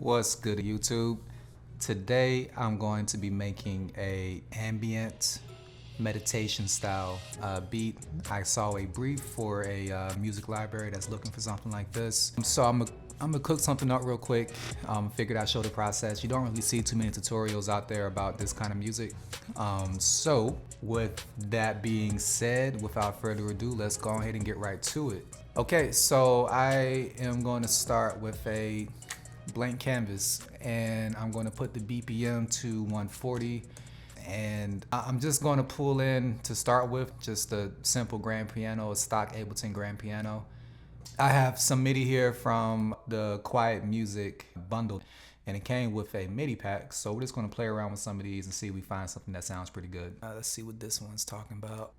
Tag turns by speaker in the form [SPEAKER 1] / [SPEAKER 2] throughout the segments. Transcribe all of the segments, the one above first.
[SPEAKER 1] What's good, YouTube? Today I'm going to be making a ambient meditation style beat. I saw a brief for a music library that's looking for something like this. So I'm gonna cook something up real quick. Figured I'd show the process. You don't really see too many tutorials out there about this kind of music. So with that being said, without further ado, let's go ahead and get right to it. Okay, so I am going to start with a blank canvas and I'm going to put the BPM to 140, and I'm just going to pull in to start with just a simple grand piano, a stock Ableton grand piano. I have some MIDI here from the Quiet Music bundle, and it came with a MIDI pack, so we're just going to play around with some of these and see if we find something that sounds pretty good. Let's see what this one's talking about.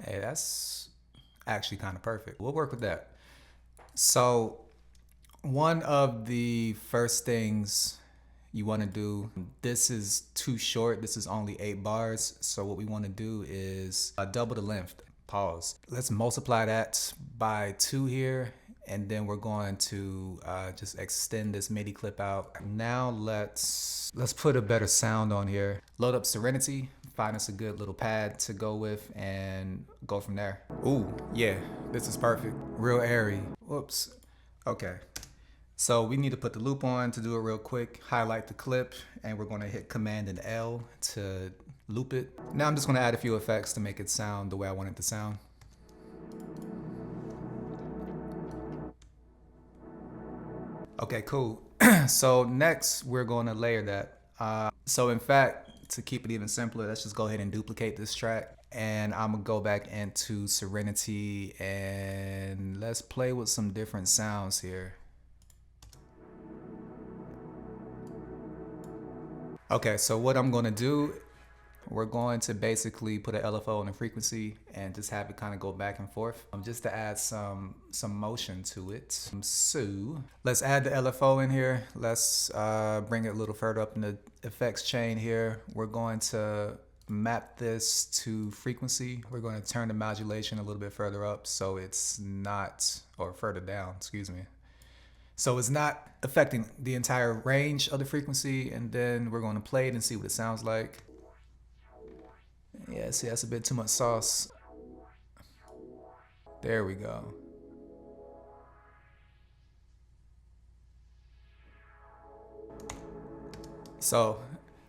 [SPEAKER 1] Hey, that's actually kind of perfect. We'll work with that. So one of the first things you want to do, this is too short. This is only 8 bars. So what we want to do is double the length. Pause. Let's multiply that by 2 here. And then we're going to just extend this MIDI clip out. Now let's put a better sound on here. Load up Serenity. Find us a good little pad to go with and go from there. Ooh, yeah, this is perfect. Real airy. Whoops. Okay. So we need to put the loop on to do it real quick. Highlight the clip, and we're gonna hit Command and L to loop it. Now I'm just gonna add a few effects to make it sound the way I want it to sound. Okay, cool. So next we're gonna layer that. So in fact, to keep it even simpler, let's just go ahead and duplicate this track, and I'm gonna go back into Serenity and let's play with some different sounds here. Okay, so what I'm gonna do, we're going to basically put an LFO on the frequency and just have it kind of go back and forth, just to add some motion to it. So let's add the LFO in here. Let's bring it a little further up in the effects chain here. We're going to map this to frequency. We're going to turn the modulation a little bit further up so it's not, or further down, excuse me. So it's not affecting the entire range of the frequency, and then we're going to play it and see what it sounds like. Yeah, see, that's a bit too much sauce. There we go. So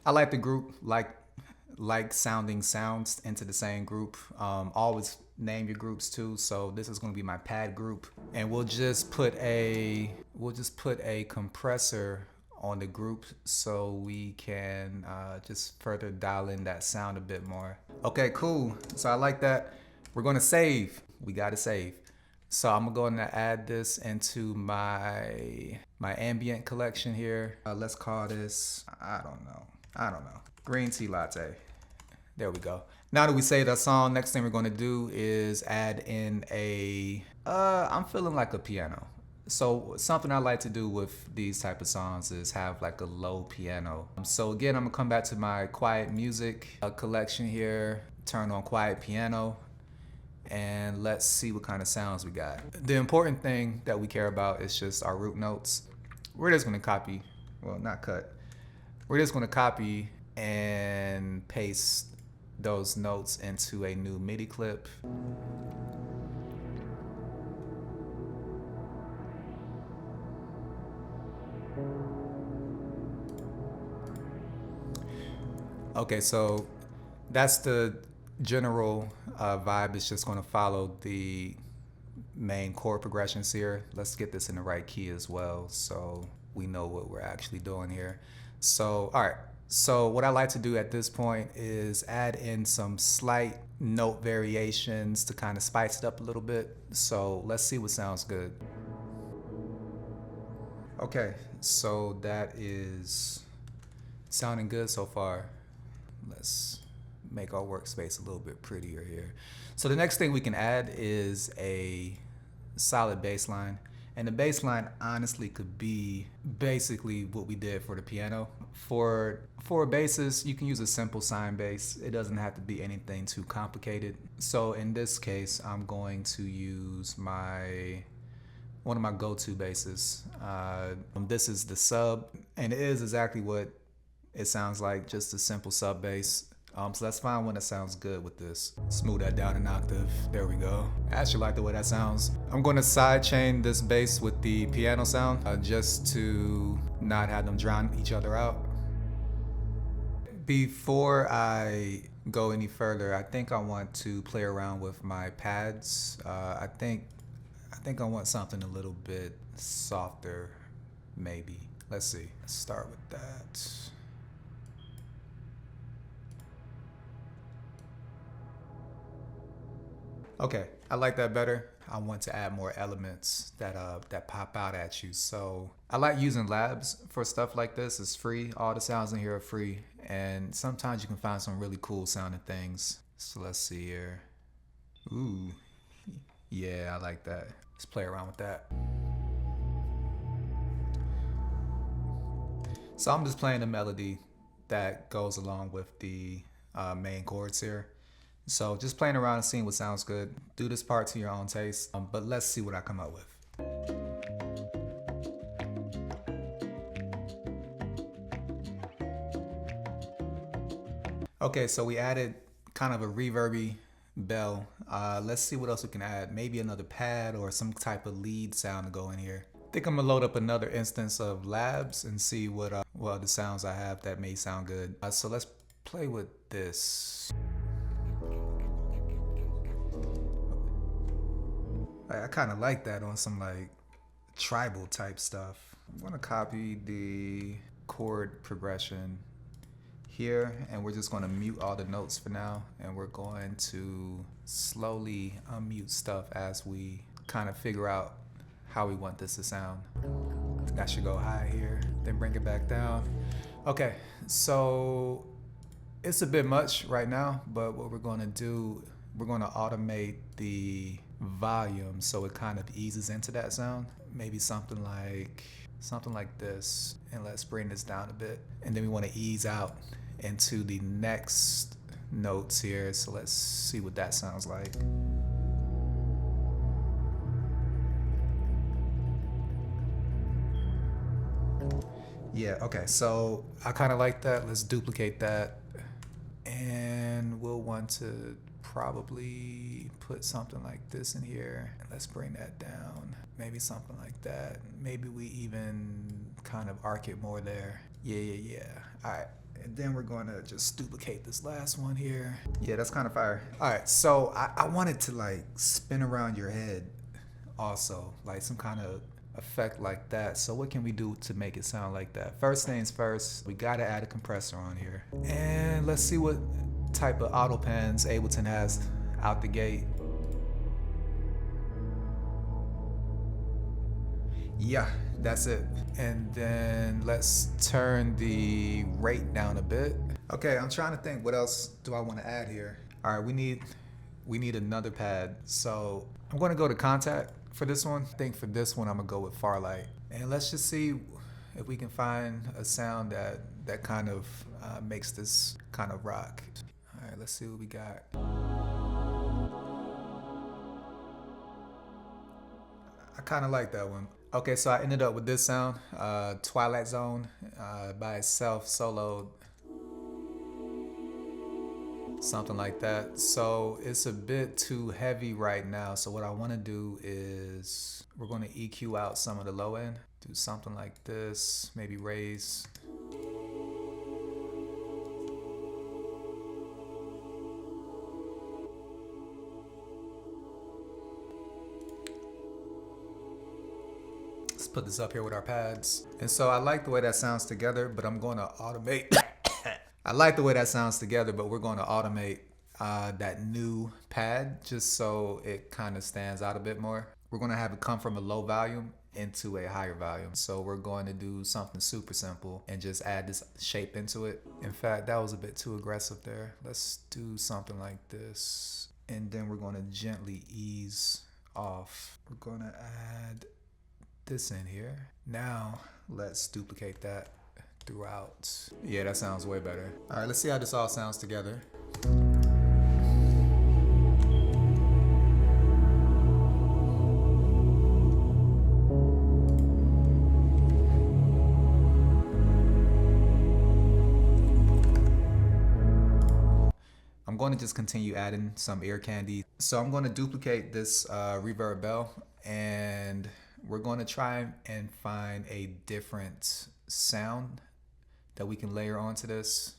[SPEAKER 1] I like the group like sounding sounds into the same group. Always name your groups too. So this is going to be my pad group, and we'll just put a compressor on the group so we can just further dial in that sound a bit more. Okay, cool. So I like that. We're going to save. We got to save. So I'm going to add this into my ambient collection here. Let's call this, I don't know, green tea latte. There we go. Now that we saved our song, next thing we're going to do is add in a, I'm feeling like a piano. So something I like to do with these type of songs is have like a low piano. So again, I'm gonna come back to my Quiet Music collection here, turn on Quiet Piano, and let's see what kind of sounds we got. The important thing that we care about is just our root notes. We're just gonna copy, well, not cut. We're just gonna copy and paste those notes into a new MIDI clip. Okay, so that's the general vibe. It's just going to follow the main chord progressions here. Let's get this in the right key as well so we know what we're actually doing here. So, all right. So what I like to do at this point is add in some slight note variations to kind of spice it up a little bit. So let's see what sounds good. Okay, so that is sounding good so far. Let's make our workspace a little bit prettier here. So the next thing we can add is a solid bass line. And the bass line honestly could be basically what we did for the piano. For basses, you can use a simple sine bass. It doesn't have to be anything too complicated. So in this case, I'm going to use one of my go-to basses. This is the sub, and it is exactly what it sounds like, just a simple sub bass. So let's find one that sounds good with this. Smooth that down an octave. There we go. I actually like the way that sounds. I'm going to sidechain this bass with the piano sound just to not have them drown each other out. Before I go any further, I think I want to play around with my pads. I think I want something a little bit softer, maybe. Let's see. Let's start with that. Okay, I like that better. I want to add more elements that pop out at you. So I like using labs for stuff like this. It's free. All the sounds in here are free, and sometimes you can find some really cool sounding things. So let's see here. Ooh, yeah, I like that. Let's play around with that. So I'm just playing a melody that goes along with the main chords here. So just playing around and seeing what sounds good. Do this part to your own taste, but let's see what I come up with. Okay, so we added kind of a reverby bell. Let's see what else we can add. Maybe another pad or some type of lead sound to go in here. I think I'm gonna load up another instance of labs and see what other sounds I have that may sound good. So let's play with this. I kind of like that on some like tribal type stuff. I'm gonna copy the chord progression here, and we're just gonna mute all the notes for now, and we're going to slowly unmute stuff as we kind of figure out how we want this to sound. That should go high here, then bring it back down. Okay, so it's a bit much right now, but what we're gonna do, we're gonna automate the volume so it kind of eases into that sound. Maybe something like this, and let's bring this down a bit. And then we want to ease out into the next notes here. So let's see what that sounds like. Yeah, okay, so I kind of like that. Let's duplicate that, and we'll want to probably put something like this in here. Let's bring that down. Maybe something like that. Maybe we even kind of arc it more there. Yeah. All right. And then we're going to just duplicate this last one here. Yeah, that's kind of fire. All right, so I wanted to like spin around your head also, like some kind of effect like that. So what can we do to make it sound like that? First things first, we got to add a compressor on here. And let's see what type of auto pans Ableton has out the gate. Yeah, that's it. And then let's turn the rate down a bit. Okay, I'm trying to think, what else do I want to add here? All right, we need another pad. So I'm going to go to Kontakt for this one. I think for this one I'm gonna go with Farlight, and let's just see if we can find a sound that kind of makes this kind of rock. All right, let's see what we got. I kind of like that one. Okay, so I ended up with this sound, Twilight Zone, by itself, soloed, something like that. So it's a bit too heavy right now. So what I want to do is we're going to EQ out some of the low end, do something like this, maybe raise. Let's put this up here with our pads. And so I like the way that sounds together, but I'm going to automate. I like the way that sounds together, but we're going to automate that new pad just so it kind of stands out a bit more. We're going to have it come from a low volume into a higher volume. So we're going to do something super simple and just add this shape into it. In fact, that was a bit too aggressive there. Let's do something like this. And then we're going to gently ease off. We're going to add this in here. Now let's duplicate that throughout. Yeah, that sounds way better. All right, let's see how this all sounds together. I'm going to just continue adding some ear candy. So I'm going to duplicate this reverb bell, and we're going to try and find a different sound that we can layer onto this.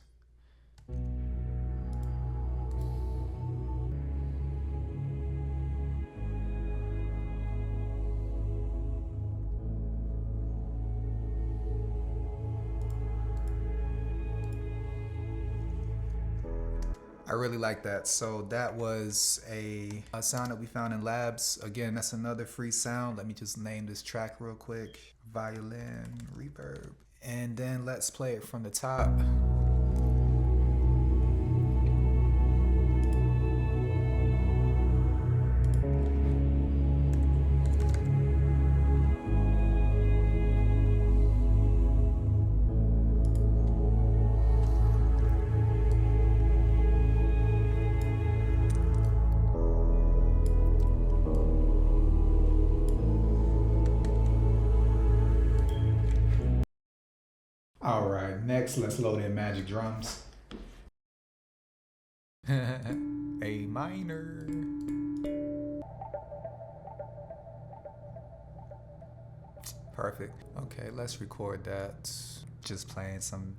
[SPEAKER 1] I really like that. So that was a sound that we found in Labs. Again, that's another free sound. Let me just name this track real quick. Violin reverb. And then let's play it from the top. All right, next let's load in Magic Drums. A minor. Perfect. Okay, let's record that. Just playing some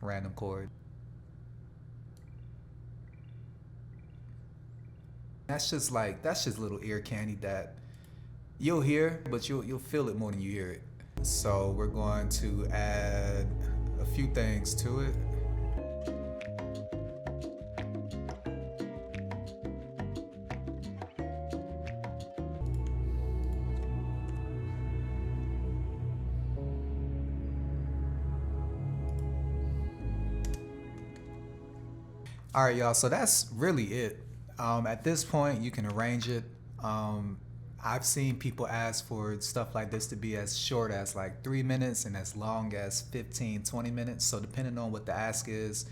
[SPEAKER 1] random chord. That's just little ear candy that you'll hear, but you'll feel it more than you hear it. So we're going to add a few things to it. All right, y'all, so that's really it. At this point, you can arrange it. I've seen people ask for stuff like this to be as short as like 3 minutes and as long as 15, 20 minutes. So depending on what the ask is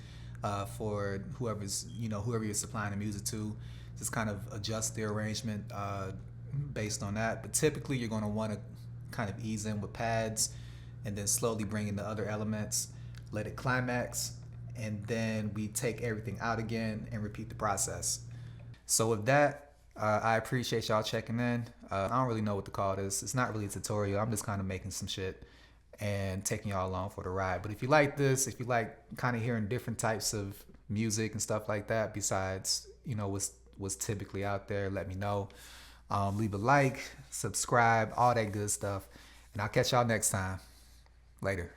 [SPEAKER 1] for whoever you're supplying the music to, just kind of adjust the arrangement based on that. But typically you're gonna wanna kind of ease in with pads and then slowly bring in the other elements, let it climax, and then we take everything out again and repeat the process. So with that, I appreciate y'all checking in. I don't really know what to call this. It's not really a tutorial. I'm just kind of making some shit and taking y'all along for the ride. But if you like this, if you like kind of hearing different types of music and stuff like that, besides, what's typically out there, let me know. Leave a like, subscribe, all that good stuff. And I'll catch y'all next time. Later.